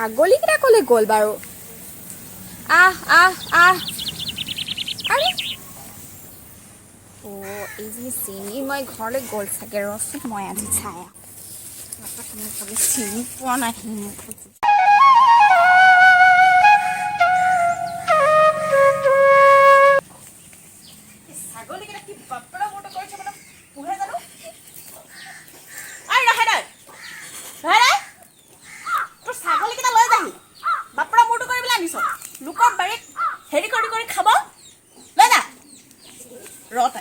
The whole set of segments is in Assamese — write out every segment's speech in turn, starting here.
ছাগলীকেইটা ক'লে গ'ল বাৰু আহ আহ আহ আৰে এইজনী চিনি মই ঘৰলৈ গ'ল চাগে ৰচোন মই আজি চাই চিনি পোৱা নাই ছাগলীকেইটা কি বাপৰা মোৰটো কৰিছে মানে পুহে জানো আই ৰাহে নাই তোৰ ছাগলীকেইটা লৈ যাহি বাপৰা মোৰটো কৰিবলৈ আনিছ লোকৰ বাৰীত হেৰি কৰি খাব লৈ যা ৰতা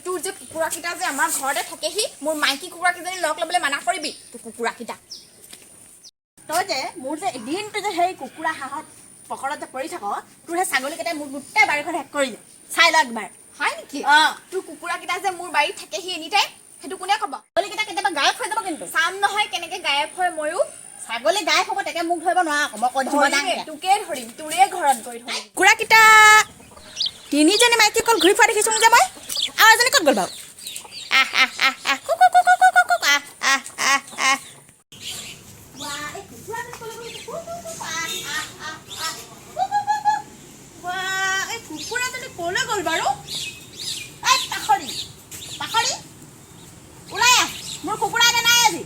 তোৰ যে কুকুৰাকেইটা যে আমাৰ ঘৰতে থাকেহি মোৰ মাইকী কুকুৰাকেইজনী লগ ল'বলৈ মানা কৰিবি তোৰ কুকুৰাকেইটা তই যে মোৰ যে দিনটো যে সেই কুকুৰা হাঁহত পকৰত যে পৰি থাক তোৰ সেই ছাগলীকেইটাই মোৰ গোটেই বাৰীখন শেষ কৰি যায় চাই ল একবাৰ হয় নেকি তোৰ কুকুৰাকেইটা যে মোৰ বাৰীত থাকেহি এনি টাইম সেইটো কোনে ক'ব ছাগলীকেইটা কেতিয়াবা গায়ব হৈ যাব কিন্তু চাম নহয় কেনেকে গায়ব হয় ময়ো ছাগলী গায়ব হ'ব তাকে মোক ধৰিব নোৱাৰা মই কৈ দিম তোকে ধৰিম তোৰে ঘৰত গৈ ধৰিম কুকুৰাকেইটা তিনিজনী মাইকী অকল ঘূৰি ফুৰা দেখিছোঁ যে মই আৰু এজনী ক'ত গ'ল বাৰু কুকুৰাজনী ক'লৈ গ'ল বাৰু এই পাখৰি ওলাই আহ মোৰ কুকুৰা এটা নাই আজি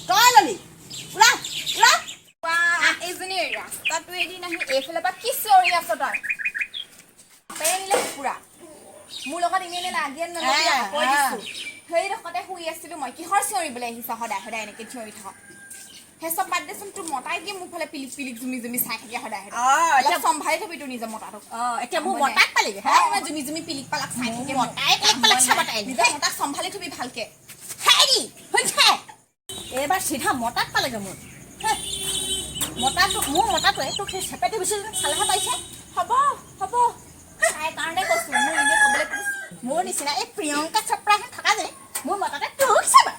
তই ললি ওলা এইজনী ৰাস্তাটো এদিন আহি এইফালৰ পৰা কি চিঞৰি আছ তই নিলে কুকুৰা মোৰ লগত এনে লাগি সেই ডোখৰতে শুই আছিলো মই কিহৰ চিঞৰিবলৈ আহিছ সদায় সদায় এনেকে চিঞৰি থাক সেই চব বাদ দেচোন তোৰ মতাই কি মোক ফালে পিলিক জুমি চাই থাকে সদায় সদায় চম্ভালি থবি তোৰ নিজৰ মতাটোক এতিয়া মোৰ মতাক পালি জুমি পিলিক পালাক চাই থাকে নিজৰ মতাক চম্ভালি থবি ভালকে এইবাৰ চিধা মতাক পালেগে মোৰ মতাটোৱে তোক সেই চেপেটি বেছি চালেহে পাইছে হ'ব তাই কাৰণে কৈছো মোৰ এনে ক'বলৈ মোৰ নিচিনা এই প্ৰিয়ংকা চোপ্ৰা থকা যে মোৰ মতাতে তোক চাবা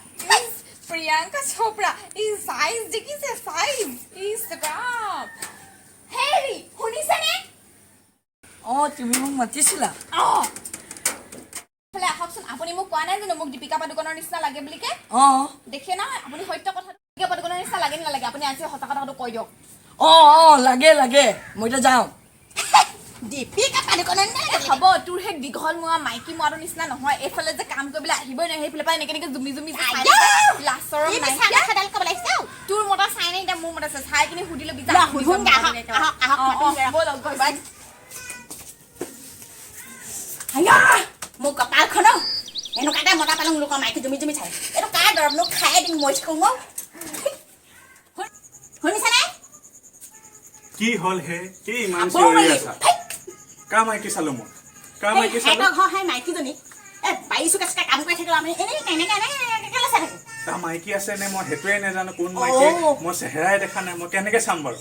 প্ৰিয়ংকা চোপ্ৰা এই সাইজ দেখিছে সাইজ ইনষ্টাগ্ৰাম হেৰি শুনিছেনে তুমি মোক মাতিছিলা আহকচোন আপুনি মোক কোৱা নাই জানো মোক দীপিকা পাডুকনৰ নিচিনা লাগে বুলিকে দেখে নহয় আপুনি সত্য কথা দীপিকা পাডুকনৰ নিচিনা লাগে নালাগে আপুনি আজি সঁচা কথাটো কৈ দিয়ক লাগে মই এতিয়া যাওঁ দীপিকা পাডুকনৰ হ'ব তোৰ সেই দীঘল মোৱা মাইকী মোৱাটোৰ নিচিনা নহয় এইফালে যে কাম কৰিবলৈ আহিবই নহয় সেইফালে পৰা এনেকে জুমি লাষ্টৰ তোৰ মতা চাই নাই এতিয়া মোৰ মতা চাই কিনে সুধিলো মোৰ কপালখন এনেকুৱাতে মতা পালং লোকৰ মাইকী জুমি চাই এইটো কাৰ দৰৱনো খাই দিম মই থাকো শুনিছানে কি হল হে কি ইমান চিঞৰি আছা কা মাইকী চালো মই কা মাইকী চালো ঘৰ হে মাইকীজনী বাইছো কাছকা কাম কৰি থাকিলে আমি এনেই কেলে চাই থাকো তা মাইকী আছে নে মই হেতুৱে নেজানো কোন মাইকী মই চেহেৰাই দেখা নাই মই কেনেকে চাম বাৰু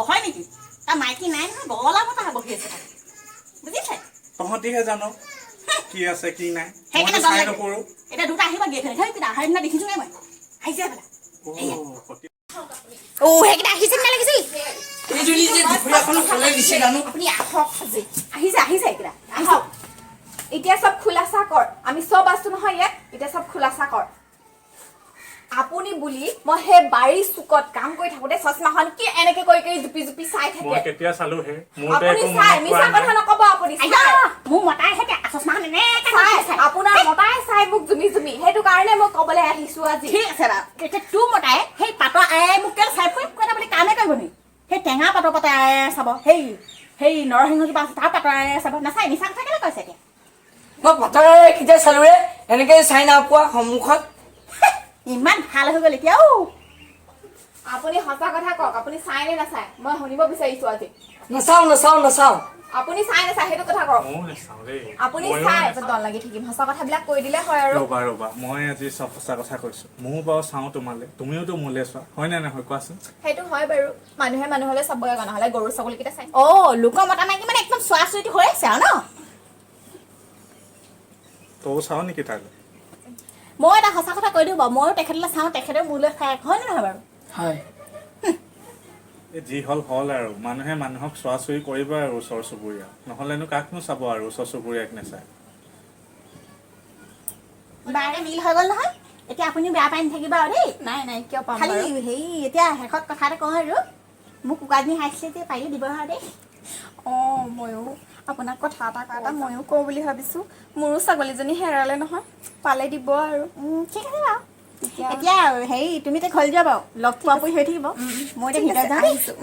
হয় নেকি তা মাইকী নাই নহয় বগলা মতা বহি আছে বুজিছে তহঁতিহে জানো কি আছে কি নাই মই চাই নকৰো এটা দুটা আহিবা গেট হেৰি কিটা হাৰিনা দেখিছো নাই মই আহিছে বলা হেকিটা আহিছে না লাগিছিল এইজনী যে দুপৰীয়াখন খলে দিছে জানো আপুনি আহক আজি আহিছে একিটা আহক এতিয়া সব খুলাসা কৰ আমি সব আছো নহয় ইয়াত এতিয়া সব খুলাসা কৰ আপুনি বুলি মই হে বাৰী চুকত কাম কৰি থাকোতে চশমাখন কি এনেকে কৰি জুপি চাই থাকে মই কেতিয়া চালো হে মোৰতে আপুনি চাই মিছা কথা নকব আপুনি মোৰ মতাই হেতে চশমাখন এনেকে চাই আপোনাৰ মতাই চাই মোক জুমি হেতু কাৰণে মই কবলৈ আহিছো আজি ঠিক আছে ৰা এতিয়া তোৰ মতাই সেই পাতৰ আই মোক কেল চাই ফুৰি কথা বুলি কামে কৰিব নি সেই টেঙা পাতৰ পাতে আই চাব সেই নৰসিংহ কিবা তাৰ পাতৰ আই চাব নাচাই মিছা কথা কেলে কৈছে এতিয়া মই পাতৰ কেতিয়া চালোৰে এনেকে চাই নাপোৱা সন্মুখত ইমান ভাল হৈ গ'ল এতিয়া আপুনি সঁচা কথা কওক আপুনি চাই নে নাচাই মই শুনিব বিচাৰিছো আজি নাচাও আপুনি চাই নাচাই সেইটো কথা কওক মই নাচাও ৰে আপুনি চাই দল লাগি থাকিম সঁচা কথাবিলাক কৈ দিলে হয় আৰু ৰবা মই আজি সব সঁচা কথা কৈছো মও বাৰু চাও তোমালে তুমিওতো মোলে চোৱা হয় নে নহয় কোৱাচোন সেইটো হয় বাৰু মানুহে মানুহলে চাবগে নহলে গৰু ছাগলীকেইটা চাই লোকৰ মতা মাইকী মানে একদম চোৱা চুইটি হৈ আছে আৰু ন তও চাও নেকি তাইলে মই এটা সঁচা কথা কৈ দিওঁ বাৰু ময়ো তেখেতলৈ চাওঁ তেখেতেও মোলৈ চাই হয় নে নহয় বাৰু হয় যি হল আৰু মানুহে মানুহক চোৱা চুই কৰিব আৰু ওচৰ চুবুৰীয়া নহলেনো কাকনো চাব আৰু ওচৰ চুবুৰীয়াক নেচায় বাৰে মিল হৈ গ'ল নহয় এতিয়া আপুনিও বেয়া পাই নাথাকিব আৰু দেই নাই নাই কিয় পাম খালি বাৰু হেৰি এতিয়া শেষত কথা এটা কওঁ আৰু মোক কুকুৰাজনী খাইছিলে যে পাৰিলে দিব আৰু দেই অঁ ময়ো আপোনাক কথা এটা ময়ো কওঁ বুলি ভাবিছোঁ মোৰো ছাগলীজনী হেৰালে নহয় পালে দিব আৰু ঠিক আছে বাৰু তেতিয়া এতিয়া হেৰি তুমি এতিয়া ঘৰলৈ যোৱা বাৰু লগ পোৱা পুৰি হৈ থাকিব মই এতিয়া ঠিক আছে, ভিতৰত যাওঁ দেই। আহিছোঁ